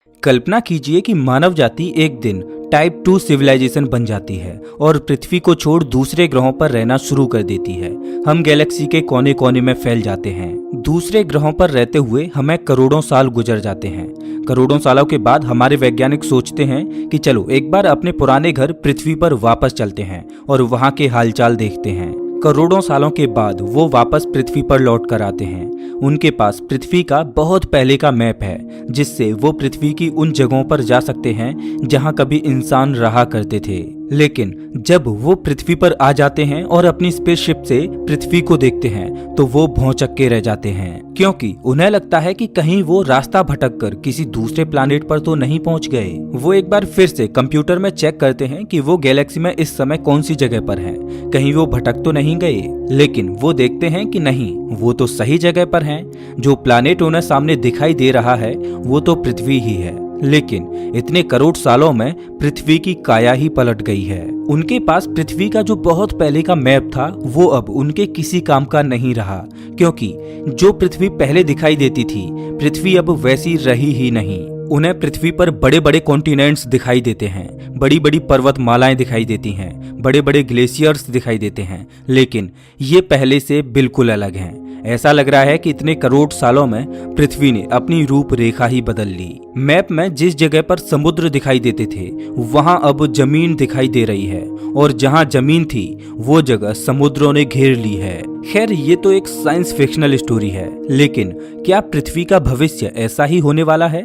कल्पना कीजिए कि मानव जाति एक दिन टाइप 2 सिविलाइजेशन बन जाती है और पृथ्वी को छोड़ दूसरे ग्रहों पर रहना शुरू कर देती है। हम गैलेक्सी के कोने कोने में फैल जाते हैं। दूसरे ग्रहों पर रहते हुए हमें करोड़ों साल गुजर जाते हैं। करोड़ों सालों के बाद हमारे वैज्ञानिक सोचते हैं कि चलो एक बार अपने पुराने घर पृथ्वी पर वापस चलते हैं और वहाँ के हालचाल देखते हैं। करोड़ों सालों के बाद वो वापस पृथ्वी पर लौट कर आते हैं। उनके पास पृथ्वी का बहुत पहले का मैप है, जिससे वो पृथ्वी की उन जगहों पर जा सकते हैं जहां कभी इंसान रहा करते थे। लेकिन जब वो पृथ्वी पर आ जाते हैं और अपनी स्पेसशिप से पृथ्वी को देखते हैं तो वो भौंचक के रह जाते हैं, क्योंकि उन्हें लगता है कि कहीं वो रास्ता भटक कर किसी दूसरे प्लैनेट पर तो नहीं पहुंच गए। वो एक बार फिर से कंप्यूटर में चेक करते हैं कि वो गैलेक्सी में इस समय कौन सी जगह पर हैं, कहीं वो भटक तो नहीं गए। लेकिन वो देखते हैं कि नहीं, वो तो सही जगह पर हैं। जो प्लैनेट उन्हें सामने दिखाई दे रहा है वो तो पृथ्वी ही है। लेकिन इतने करोड़ सालों में पृथ्वी की काया ही पलट गई है। उनके पास पृथ्वी का जो बहुत पहले का मैप था वो अब उनके किसी काम का नहीं रहा, क्योंकि जो पृथ्वी पहले दिखाई देती थी पृथ्वी अब वैसी रही ही नहीं। उन्हें पृथ्वी पर बड़े बड़े कॉन्टिनेंट्स दिखाई देते हैं, बड़ी बड़ी पर्वतमालाएं दिखाई देती हैं, बड़े बड़े ग्लेशियर्स दिखाई देते हैं, लेकिन ये पहले से बिल्कुल अलग हैं। ऐसा लग रहा है कि इतने करोड़ सालों में पृथ्वी ने अपनी रूपरेखा ही बदल ली। मैप में जिस जगह पर समुद्र दिखाई देते थे वहां अब जमीन दिखाई दे रही है, और जहां जमीन थी वो जगह समुद्रों ने घेर ली है। खैर, ये तो एक साइंस फिक्शनल स्टोरी है, लेकिन क्या पृथ्वी का भविष्य ऐसा ही होने वाला है?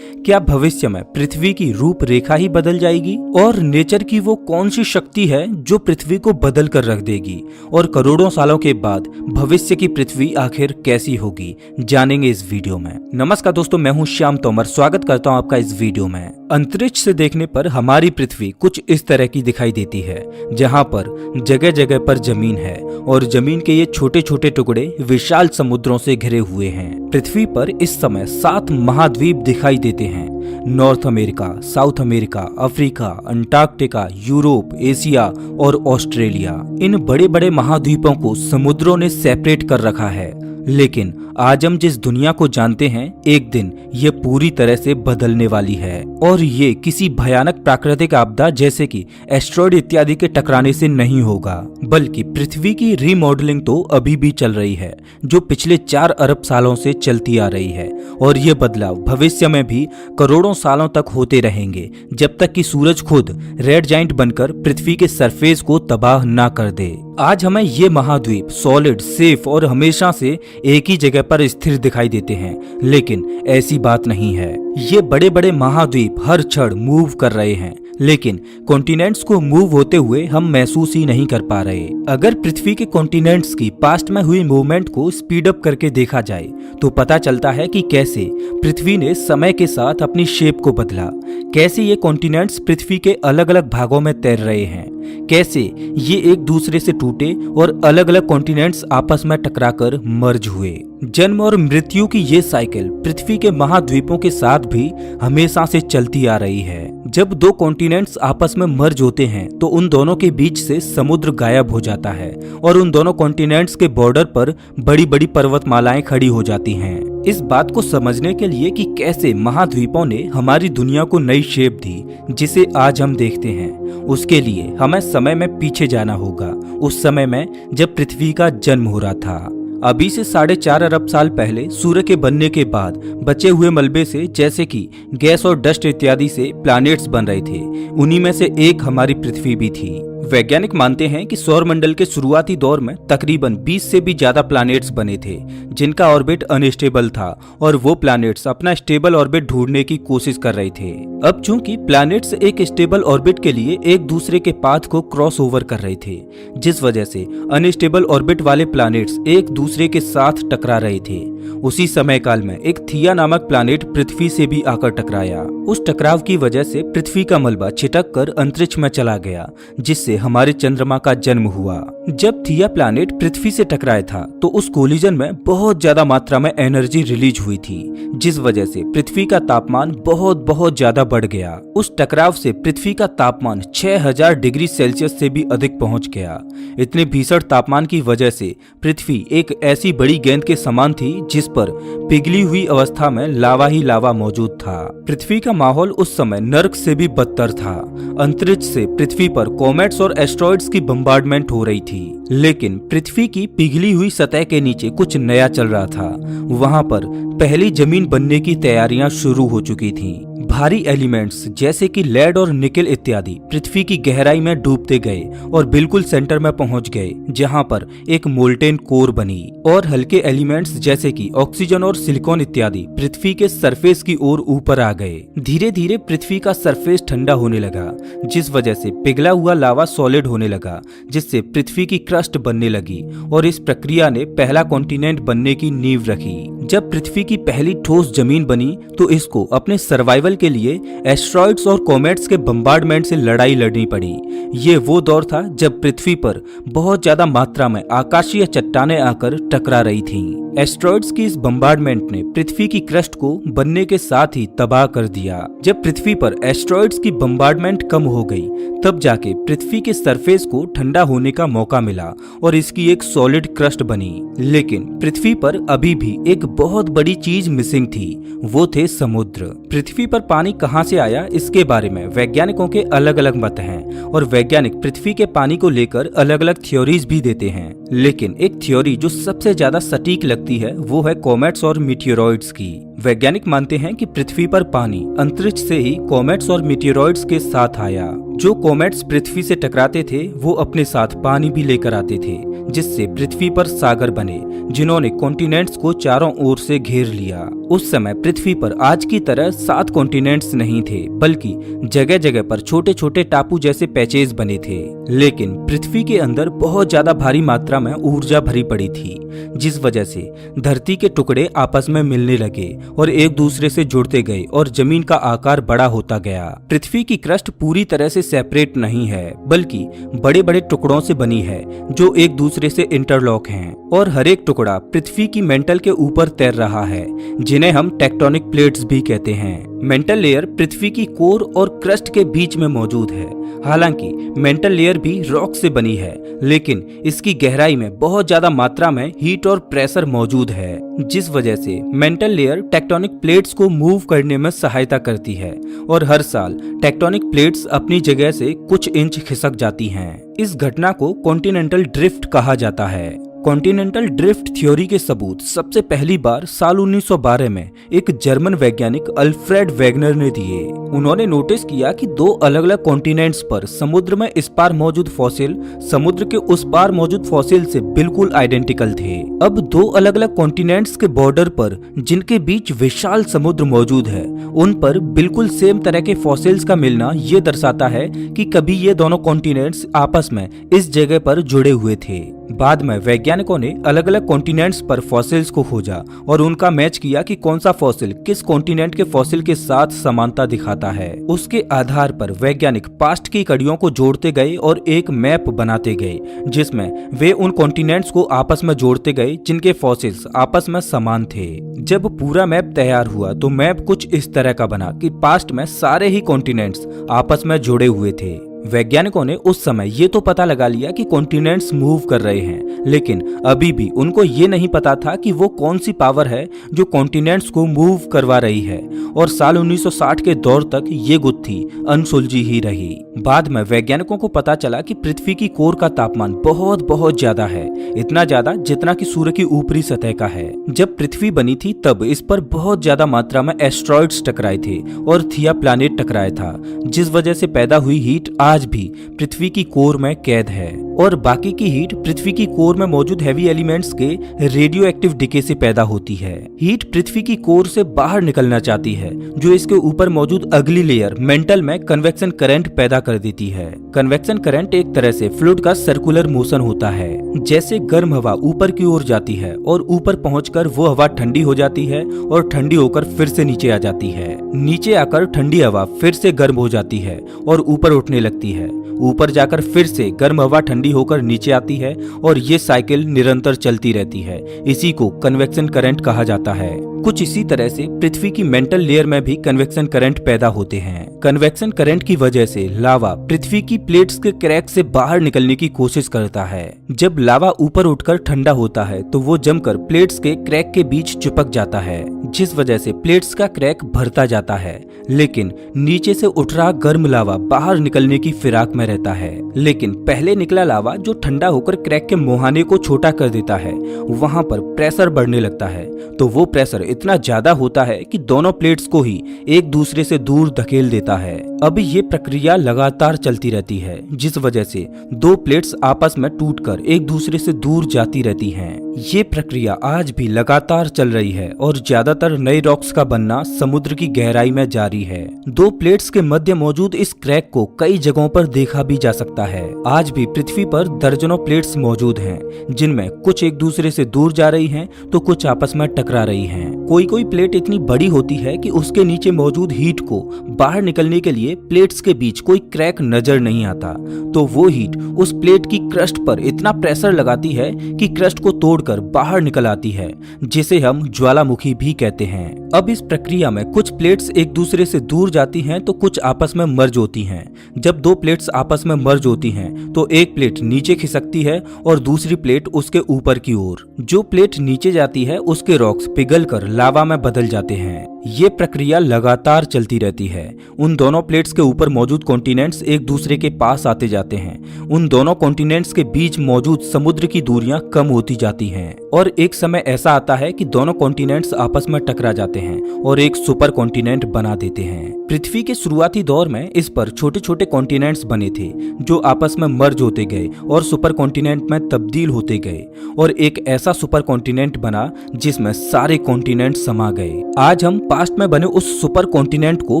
क्या भविष्य में पृथ्वी की रूपरेखा ही बदल जाएगी? और नेचर की वो कौन सी शक्ति है जो पृथ्वी को बदल कर रख देगी? और करोड़ों सालों के बाद भविष्य की पृथ्वी आखिर कैसी होगी, जानेंगे इस वीडियो में। नमस्कार दोस्तों, मैं हूं श्याम तोमर, स्वागत करता हूं आपका इस वीडियो में। अंतरिक्ष से देखने पर हमारी पृथ्वी कुछ इस तरह की दिखाई देती है, जहां पर जगह जगह पर जमीन है और जमीन के ये छोटे छोटे टुकड़े विशाल समुद्रों से घिरे हुए हैं। पृथ्वी पर इस समय 7 महाद्वीप दिखाई देते हैं: north America, south America, Africa, Antarctica, Europe, Asia और ऑस्ट्रेलिया। इन बड़े बड़े महाद्वीपों को समुद्रों ने सेपरेट कर रखा है, लेकिन आज हम जिस दुनिया को जानते हैं एक दिन ये पूरी तरह से बदलने वाली है। और ये किसी भयानक प्राकृतिक आपदा जैसे कि एस्ट्रॉयड इत्यादि के टकराने से नहीं होगा, बल्कि पृथ्वी की रीमॉडलिंग तो अभी भी चल रही है, जो पिछले 4 अरब सालों से चलती आ रही है। और ये बदलाव भविष्य में भी करोड़ों सालों तक होते रहेंगे, जब तक कि सूरज खुद रेड जाइंट बनकर पृथ्वी के सरफेस को तबाह ना कर दे। आज हमें ये महाद्वीप सॉलिड, सेफ और हमेशा से एक ही जगह पर स्थिर दिखाई देते हैं, लेकिन ऐसी बात नहीं है। ये बड़े बड़े महाद्वीप हर क्षण मूव कर रहे हैं, लेकिन कॉन्टिनेंट्स को मूव होते हुए हम महसूस ही नहीं कर पा रहे। अगर पृथ्वी के कॉन्टिनेंट्स की पास्ट में हुई मूवमेंट को स्पीड अप करके देखा जाए तो पता चलता है कि कैसे पृथ्वी ने समय के साथ अपनी शेप को बदला, कैसे ये कॉन्टिनेंट्स पृथ्वी के अलग अलग भागों में तैर रहे हैं, कैसे ये एक दूसरे से टूटे और अलग अलग कॉन्टिनेंट्स आपस में टकराकर मर्ज हुए। जन्म और मृत्यु की ये साइकिल पृथ्वी के महाद्वीपों के साथ भी हमेशा से चलती आ रही है। जब 2 कॉन्टिनेंट्स आपस में मर्ज होते हैं तो उन दोनों के बीच से समुद्र गायब हो जाता है और उन दोनों कॉन्टिनेंट्स के बॉर्डर पर बड़ी बड़ी पर्वतमालाएं खड़ी हो जाती हैं। इस बात को समझने के लिए कि कैसे महाद्वीपों ने हमारी दुनिया को नई शेप दी जिसे आज हम देखते हैं, उसके लिए हमें समय में पीछे जाना होगा, उस समय में जब पृथ्वी का जन्म हो रहा था। अभी से 4.5 अरब साल पहले सूर्य के बनने के बाद बचे हुए मलबे से, जैसे कि गैस और डस्ट इत्यादि से प्लैनेट्स बन रहे थे। उन्हीं में से एक हमारी पृथ्वी भी थी। वैज्ञानिक मानते हैं कि सौर मंडल के शुरुआती दौर में तकरीबन 20 से भी ज्यादा प्लैनेट्स बने थे जिनका ऑर्बिट अनस्टेबल था, और वो प्लैनेट्स अपना स्टेबल ऑर्बिट ढूंढने की कोशिश कर रहे थे। अब चूंकि प्लैनेट्स एक स्टेबल ऑर्बिट के लिए एक दूसरे के पाथ को क्रॉस ओवर कर रहे थे, जिस वजह से अनस्टेबल ऑर्बिट वाले प्लैनेट्स एक दूसरे के साथ टकरा रहे थे। उसी समय काल में एक थिया नामक प्लैनेट पृथ्वी से भी आकर टकराया। उस टकराव की वजह से पृथ्वी का मलबा छिटक कर अंतरिक्ष में चला गया, जिससे हमारे चंद्रमा का जन्म हुआ। जब थिया प्लैनेट पृथ्वी से टकराया था तो उस कोलिजन में बहुत ज्यादा मात्रा में एनर्जी रिलीज हुई थी, जिस वजह से पृथ्वी का तापमान बहुत ज्यादा बढ़ गया। उस टकराव से पृथ्वी का तापमान 6000 डिग्री सेल्सियस से भी अधिक पहुंच गया। इतने भीषण तापमान की वजह से पृथ्वी एक ऐसी बड़ी गेंद के समान थी जिस पर पिघली हुई अवस्था में लावा ही लावा मौजूद था। पृथ्वी का माहौल उस समय नर्क से भी बदतर था। अंतरिक्ष से पृथ्वी पर कॉमेट्स और एस्ट्रॉइड्स की बम्बार्डमेंट हो रही थी, लेकिन पृथ्वी की पिघली हुई सतह के नीचे कुछ नया चल रहा था। वहां पर पहली जमीन बनने की तैयारियां शुरू हो चुकी थीं। भारी एलिमेंट्स जैसे कि लेड और निकेल इत्यादि पृथ्वी की गहराई में डूबते गए और बिल्कुल सेंटर में पहुंच गए, जहां पर एक मोल्टेन कोर बनी। और हल्के एलिमेंट्स जैसे कि ऑक्सीजन और सिलिकॉन इत्यादि पृथ्वी के सरफेस की ओर ऊपर आ गए। धीरे धीरे पृथ्वी का सरफेस ठंडा होने लगा, जिस वजह से पिघला हुआ लावा सॉलिड होने लगा, जिससे पृथ्वी की क्रस्ट बनने लगी। और इस प्रक्रिया ने पहला कॉन्टिनेंट बनने की नींव रखी। जब पृथ्वी की पहली ठोस जमीन बनी तो इसको अपने सर्वाइवल के लिए एस्ट्रॉइड्स और कॉमेट्स के बम्बार्डमेंट से लड़ाई लड़नी पड़ी। ये वो दौर था जब पृथ्वी पर बहुत ज्यादा मात्रा में आकाशीय चट्टानें आकर टकरा रही थीं। एस्ट्रॉइड्स की इस बम्बार्डमेंट ने पृथ्वी की क्रस्ट को बनने के साथ ही तबाह कर दिया। जब पृथ्वी पर एस्ट्रॉइड्स की बम्बार्डमेंट कम हो गई, तब जाके पृथ्वी के सरफेस को ठंडा होने का मौका मिला और इसकी एक सॉलिड क्रस्ट बनी। लेकिन पृथ्वी पर अभी भी एक बहुत बड़ी चीज मिसिंग थी, वो थे समुद्र। पृथ्वी पर पानी कहाँ से आया, इसके बारे में वैज्ञानिकों के अलग अलग मत हैं और वैज्ञानिक पृथ्वी के पानी को लेकर अलग अलग थ्योरीज भी देते हैं। लेकिन एक थ्योरी जो सबसे ज्यादा सटीक लगती है वो है कॉमेट्स और मीटियोरॉइड्स की। वैज्ञानिक मानते हैं कि पृथ्वी पर पानी अंतरिक्ष से ही कॉमेट्स और मीटियोरॉइड्स के साथ आया। जो कॉमेट्स पृथ्वी से टकराते थे वो अपने साथ पानी भी लेकर आते थे, जिससे पृथ्वी पर सागर बने, जिन्होंने कॉन्टिनेंट्स को चारों ओर से घेर लिया। उस समय पृथ्वी पर आज की तरह 7 कॉन्टिनेंट्स नहीं थे, बल्कि जगह जगह पर छोटे छोटे टापू जैसे पैचेज बने थे। लेकिन पृथ्वी के अंदर बहुत ज्यादा भारी मात्रा में ऊर्जा भरी पड़ी थी, जिस वजह से धरती के टुकड़े आपस में मिलने लगे और एक दूसरे से जुड़ते गए और जमीन का आकार बड़ा होता गया। पृथ्वी की क्रस्ट पूरी तरह से सेपरेट नहीं है, बल्कि बड़े बड़े टुकड़ों से बनी है जो एक दूसरे से इंटरलॉक हैं। और हर एक टुकड़ा पृथ्वी की मेंटल के ऊपर तैर रहा है, जिन्हें हम टेक्टोनिक प्लेट्स भी कहते हैं। मेंटल लेयर पृथ्वी की कोर और क्रस्ट के बीच में मौजूद है। हालांकि मेंटल लेयर भी रॉक से बनी है, लेकिन इसकी गहराई में बहुत ज्यादा मात्रा में हीट और प्रेशर मौजूद है, जिस वजह से मेंटल लेयर टेक्टोनिक प्लेट्स को मूव करने में सहायता करती है। और हर साल टेक्टोनिक प्लेट्स अपनी जगह से कुछ इंच खिसक जाती हैं। इस घटना को कॉन्टिनेंटल ड्रिफ्ट कहा जाता है। कॉन्टिनेंटल ड्रिफ्ट थ्योरी के सबूत सबसे पहली बार साल 1912 में एक जर्मन वैज्ञानिक अल्फ्रेड वेगनर ने दिए। उन्होंने नोटिस किया कि 2 अलग अलग कॉन्टिनेंट्स पर समुद्र में इस पार मौजूद फॉसिल समुद्र के उस पार मौजूद फॉसिल से बिल्कुल आइडेंटिकल थे। अब 2 अलग अलग कॉन्टिनेंट्स के बॉर्डर पर जिनके बीच विशाल समुद्र मौजूद है, उन पर बिल्कुल सेम तरह के फॉसिल्स का मिलना ये दर्शाता है कि कभी ये दोनों कॉन्टिनेंट्स आपस में इस जगह पर जुड़े हुए थे। बाद में वैज्ञानिकों ने अलग अलग कॉन्टिनेंट्स पर फॉसिल्स को खोजा और उनका मैच किया कि कौन सा फॉसिल किस कॉन्टिनेंट के फॉसिल के साथ समानता दिखाता है। उसके आधार पर वैज्ञानिक पास्ट की कड़ियों को जोड़ते गए और एक मैप बनाते गए, जिसमें वे उन कॉन्टिनेंट्स को आपस में जोड़ते गए जिनके फॉसिल्स आपस में समान थे। जब पूरा मैप तैयार हुआ तो मैप कुछ इस तरह का बना कि पास्ट में सारे ही कॉन्टिनेंट्स आपस में जुड़े हुए थे। वैज्ञानिकों ने उस समय ये तो पता लगा लिया कि कॉन्टिनेंट्स मूव कर रहे हैं, लेकिन अभी भी उनको ये नहीं पता था कि वो कौन सी पावर है जो कॉन्टिनेंट्स को मूव करवा रही है। और साल 1960 के दौर तक ये गुत्थी अनसुलझी ही रही। बाद में वैज्ञानिकों को पता चला कि पृथ्वी की कोर का तापमान बहुत बहुत ज्यादा है, इतना ज्यादा जितना कि सूर्य की ऊपरी सतह का है। जब पृथ्वी बनी थी तब इस पर बहुत ज्यादा मात्रा में एस्ट्रॉइड्स टकराए थे और थिया प्लैनेट टकराया था, जिस वजह से पैदा हुई हीट आज भी पृथ्वी की कोर में कैद है। और बाकी की हीट पृथ्वी की कोर में मौजूद हैवी एलिमेंट्स के रेडियो एक्टिव डिके से पैदा होती है। हीट पृथ्वी की कोर से बाहर निकलना चाहती है, जो इसके ऊपर मौजूद अगली लेयर मेंटल में कन्वेक्शन करंट पैदा कर देती है। कन्वेक्शन करंट एक तरह से फ्लूइड का सर्कुलर मोशन होता है। जैसे गर्म हवा ऊपर की ओर जाती है और ऊपर पहुंचकर वो हवा ठंडी हो जाती है और ठंडी होकर फिर से नीचे आ जाती है। नीचे आकर ठंडी हवा फिर से गर्म हो जाती है और ऊपर उठने लगती है। ऊपर जाकर फिर से गर्म हवा ठंडी होकर नीचे आती है और ये साइकिल निरंतर चलती रहती है। इसी को कन्वेक्शन करंट कहा जाता है। कुछ इसी तरह से पृथ्वी की मेंटल लेयर में भी कन्वेक्शन करंट पैदा होते हैं। कन्वेक्शन करंट की वजह से लावा पृथ्वी की प्लेट्स के क्रैक से बाहर निकलने की कोशिश करता है। जब लावा ऊपर उठकर ठंडा होता है तो वो जमकर प्लेट्स के क्रैक के बीच चिपक जाता है, जिस वजह से प्लेट्स का क्रैक भरता जाता है। लेकिन नीचे से उठ रहा गर्म लावा बाहर निकलने की फिराक में रहता है। लेकिन पहले निकला लावा जो ठंडा होकर क्रैक के मुहाने को छोटा कर देता है, वहां पर प्रेशर बढ़ने लगता है। तो वो प्रेशर इतना ज्यादा होता है कि दोनों प्लेट्स को ही एक दूसरे से दूर धकेल देता है। अब ये प्रक्रिया लगातार चलती रहती है, जिस वजह से दो प्लेट्स आपस में टूटकर एक दूसरे से दूर जाती रहती हैं। ये प्रक्रिया आज भी लगातार चल रही है और ज्यादातर नए रॉक्स का बनना समुद्र की गहराई में जारी है। दो प्लेट्स के मध्य मौजूद इस क्रैक को कई जगहों पर देखा भी जा सकता है। आज भी पृथ्वी पर दर्जनों प्लेट्स मौजूद हैं, जिनमें कुछ एक दूसरे से दूर जा रही हैं तो कुछ आपस में टकरा रही हैं। कोई कोई प्लेट इतनी बड़ी होती है कि उसके नीचे मौजूद हीट को बाहर निकलने के लिए प्लेट्स के बीच कोई क्रैक नजर नहीं आता, तो वो हीट उस प्लेट की क्रस्ट पर इतना प्रेशर लगाती है कि क्रस्ट को तोड़कर बाहर निकल आती है, जिसे हम ज्वालामुखी भी कहते हैं। अब इस प्रक्रिया में कुछ प्लेट्स एक दूसरे से दूर जाती हैं तो कुछ आपस में मर्ज होती हैं। जब दो प्लेट्स आपस में मर्ज होती हैं तो एक प्लेट नीचे खिसकती है और दूसरी प्लेट उसके ऊपर की ओर। जो प्लेट नीचे जाती है उसके रॉक्स पिघलकर लावा में बदल जाते हैं। ये प्रक्रिया लगातार चलती रहती है। उन दोनों प्लेट्स के ऊपर मौजूद कॉन्टिनेंट्स एक दूसरे के पास आते जाते हैं। उन दोनों कॉन्टिनेंट्स के बीच मौजूद समुद्र की दूरियां कम होती जाती हैं और एक समय ऐसा आता है कि दोनों कॉन्टिनेंट्स आपस में टकरा जाते हैं और एक सुपर कॉन्टिनेंट बना देते हैं। पृथ्वी के शुरुआती दौर में इस पर छोटे छोटे कॉन्टिनेंट्स बने थे जो आपस में मर्ज होते गए और सुपर कॉन्टिनेंट में तब्दील होते गए और एक ऐसा सुपर कॉन्टिनेंट बना जिसमें सारे कॉन्टिनेंट समा गए। आज हम पास्ट में बने उस सुपर कॉन्टिनेंट को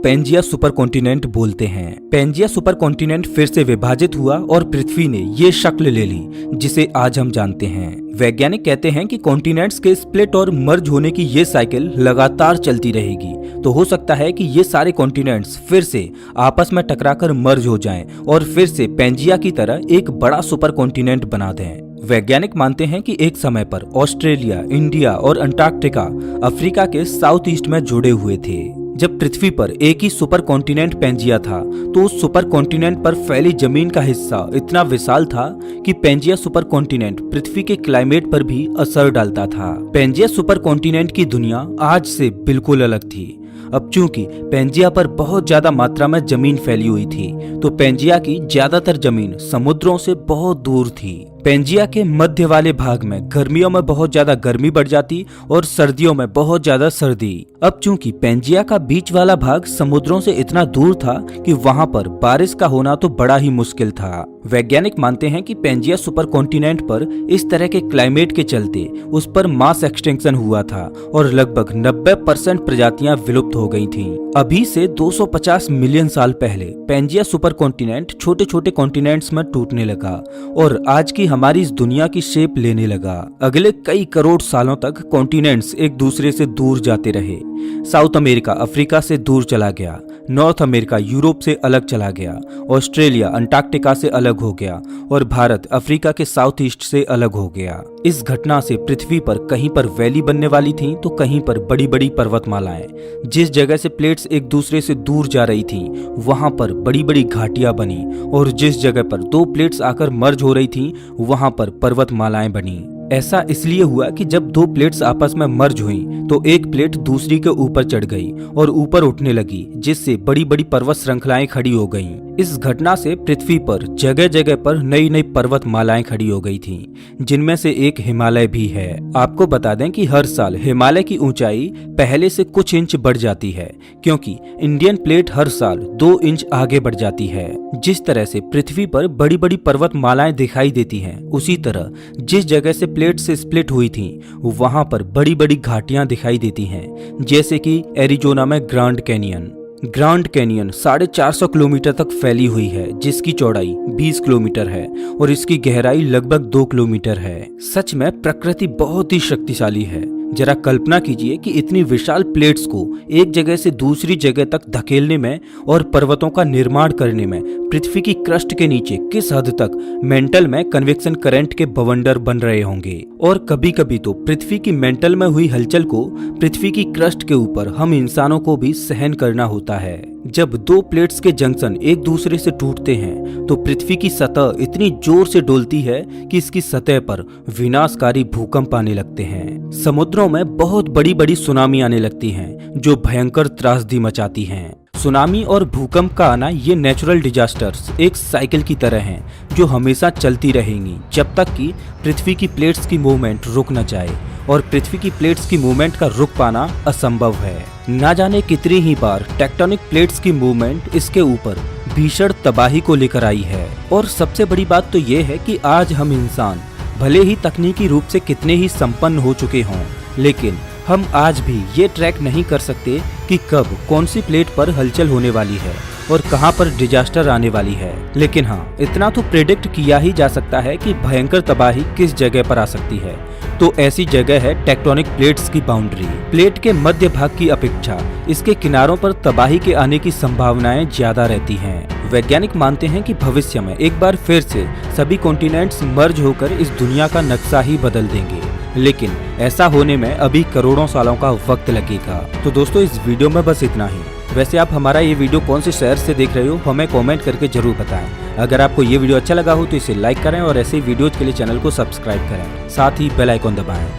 पेंजिया सुपर कॉन्टिनेंट बोलते हैं। पेंजिया सुपर कॉन्टिनेंट फिर से विभाजित हुआ और पृथ्वी ने ये शक्ल ले ली जिसे आज हम जानते हैं। वैज्ञानिक कहते हैं कि कॉन्टिनेंट्स के स्प्लिट और मर्ज होने की ये साइकिल लगातार चलती रहेगी, तो हो सकता है कि ये सारे कॉन्टिनेंट्स फिर से आपस में टकराकर मर्ज हो जाएं और फिर से पेंजिया की तरह एक बड़ा सुपर कॉन्टिनेंट बना दें। वैज्ञानिक मानते हैं कि एक समय पर ऑस्ट्रेलिया, इंडिया और अंटार्कटिका अफ्रीका के साउथ ईस्ट में जुड़े हुए थे। जब पृथ्वी पर एक ही सुपर कॉन्टिनेंट पेंजिया था तो उस सुपर कॉन्टिनेंट पर फैली जमीन का हिस्सा इतना विशाल था कि पेंजिया सुपर कॉन्टिनेंट पृथ्वी के क्लाइमेट पर भी असर डालता था। पेंजिया सुपर कॉन्टिनेंट की दुनिया आज से बिल्कुल अलग थी। अब चूंकि पेंजिया पर बहुत ज्यादा मात्रा में जमीन फैली हुई थी तो पेंजिया की ज्यादातर जमीन समुद्रों से बहुत दूर थी। पेंजिया के मध्य वाले भाग में गर्मियों में बहुत ज्यादा गर्मी बढ़ जाती और सर्दियों में बहुत ज्यादा सर्दी। अब चूंकि पेंजिया का बीच वाला भाग समुद्रों से इतना दूर था कि वहां पर बारिश का होना तो बड़ा ही मुश्किल था। वैज्ञानिक मानते हैं कि पेंजिया सुपर कॉन्टिनेंट पर इस तरह के क्लाइमेट के चलते उस पर मास एक्सटिंक्शन हुआ था और लगभग 90% प्रजातियां विलुप्त हो गई थीं। अभी से 250 मिलियन साल पहले पेंजिया सुपर कॉन्टिनेंट छोटे छोटे कॉन्टिनेंट्स में टूटने लगा और आज की हमारी इस दुनिया की शेप लेने लगा। अगले कई करोड़ सालों तक कॉन्टिनेंट्स एक दूसरे से दूर जाते रहे। साउथ अमेरिका अफ्रीका से दूर चला गया, नॉर्थ अमेरिका यूरोप से अलग चला गया, ऑस्ट्रेलिया अंटार्कटिका से अलग हो गया और भारत अफ्रीका के साउथ ईस्ट से अलग हो गया। इस घटना से पृथ्वी पर कहीं पर वैली बनने वाली थी तो कहीं पर बड़ी बड़ी पर्वतमालाएं। जिस जगह से प्लेट्स एक दूसरे से दूर जा रही थी वहां पर बड़ी बड़ी घाटियां बनी और जिस जगह पर दो प्लेट्स आकर मर्ज हो रही थी वहां पर पर्वतमालाएं बनी। ऐसा इसलिए हुआ कि जब दो प्लेट्स आपस में मर्ज हुई तो एक प्लेट दूसरी के ऊपर चढ़ गई और ऊपर उठने लगी, जिससे बड़ी बड़ी पर्वत श्रृंखलाएं खड़ी हो गईं। इस घटना से पृथ्वी पर जगह जगह पर नई नई पर्वतमालाएं खड़ी हो गई थीं, जिनमें से एक हिमालय भी है। आपको बता दें कि हर साल हिमालय की ऊंचाई पहले से कुछ इंच बढ़ जाती है, क्योंकि इंडियन प्लेट हर साल 2 इंच आगे बढ़ जाती है। जिस तरह से पृथ्वी पर बड़ी बड़ी पर्वतमालाएं दिखाई देती हैं, उसी तरह जिस जगह से प्लेट से स्प्लिट हुई थी वहां पर बड़ी बड़ी घाटियां दिखाई देती हैं, जैसे कि एरिजोना में grand canyon. Grand canyon 450 kilometre तक फैली हुई है, जिसकी चौड़ाई 20 किलोमीटर है और इसकी गहराई लगभग 2 किलोमीटर है। सच में प्रकृति बहुत ही शक्तिशाली है। जरा कल्पना कीजिए कि इतनी विशाल प्लेट्स को एक जगह से दूसरी जगह तक धकेलने में और पर्वतों का निर्माण करने में पृथ्वी की क्रस्ट के नीचे किस हद तक मेंटल में कन्वेक्शन करंट के बवंडर बन रहे होंगे। और कभी कभी तो पृथ्वी की मेंटल में हुई हलचल को पृथ्वी की क्रस्ट के ऊपर हम इंसानों को भी सहन करना होता है। जब दो प्लेट्स के जंक्शन एक दूसरे से टूटते हैं तो पृथ्वी की सतह इतनी जोर से डोलती है कि इसकी सतह पर विनाशकारी भूकंप आने लगते हैं। समुद्रों में बहुत बड़ी बड़ी सुनामी आने लगती हैं जो भयंकर त्रासदी मचाती हैं। सुनामी और भूकंप का आना ये नेचुरल डिजास्टर्स एक साइकिल की तरह हैं जो हमेशा चलती रहेंगी जब तक कि पृथ्वी की प्लेट्स की मूवमेंट रुक न जाए, और पृथ्वी की प्लेट्स की मूवमेंट का रुक पाना असंभव है। ना जाने कितनी ही बार टेक्टोनिक प्लेट्स की मूवमेंट इसके ऊपर भीषण तबाही को लेकर आई है। और सबसे बड़ी बात तो ये है कि आज हम इंसान भले ही तकनीकी रूप से कितने ही संपन्न हो चुके हों, लेकिन हम आज भी ये ट्रैक नहीं कर सकते कि कब कौन सी प्लेट पर हलचल होने वाली है और कहां पर डिजास्टर आने वाली है। लेकिन हाँ, इतना तो प्रेडिक्ट किया ही जा सकता है कि भयंकर तबाही किस जगह पर आ सकती है। तो ऐसी जगह है टेक्टोनिक प्लेट्स की बाउंड्री। प्लेट के मध्य भाग की अपेक्षा इसके किनारों पर तबाही के आने की संभावनाएं ज्यादा रहती हैं। वैज्ञानिक मानते हैं कि भविष्य में एक बार फिर से सभी कॉन्टिनेंट्स मर्ज होकर इस दुनिया का नक्शा ही बदल देंगे, लेकिन ऐसा होने में अभी करोड़ों सालों का वक्त लगेगा। तो दोस्तों, इस वीडियो में बस इतना ही। वैसे आप हमारा ये वीडियो कौन से शहर से देख रहे हो हमें कमेंट करके जरूर बताएं। अगर आपको ये वीडियो अच्छा लगा हो तो इसे लाइक करें और ऐसे ही वीडियोज के लिए चैनल को सब्सक्राइब करें, साथ ही बेल आइकॉन दबाएं।